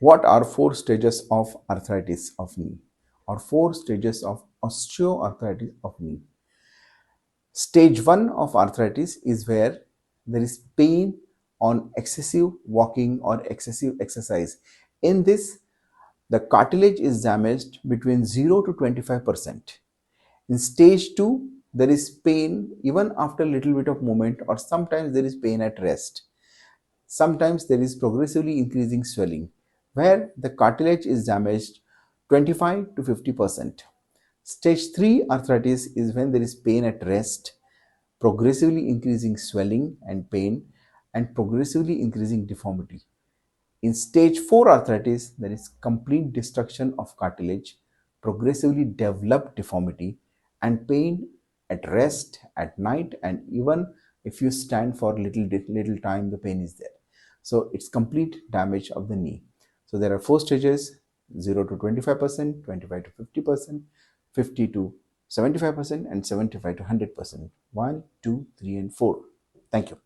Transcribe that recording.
What are four stages of arthritis of knee or four stages of osteoarthritis of knee? Stage 1 of arthritis is where there is pain on excessive walking or excessive exercise. In this, the cartilage is damaged between 0 to 25%. In stage 2, there is pain even after a little bit of movement, or sometimes there is pain at rest. Sometimes there is progressively increasing swelling where the cartilage is damaged 25 to 50%. Stage 3 arthritis is when there is pain at rest, progressively increasing swelling and pain, and progressively increasing deformity. In stage 4 arthritis, there is complete destruction of cartilage, progressively developed deformity, and pain at rest, at night, and even if you stand for little time, the pain is there. So it's complete damage of the knee. So there are four stages: 0 to 25%, 25 to 50%, 50 to 75%, and 75 to 100%. 1, 2, 3, and 4. Thank you.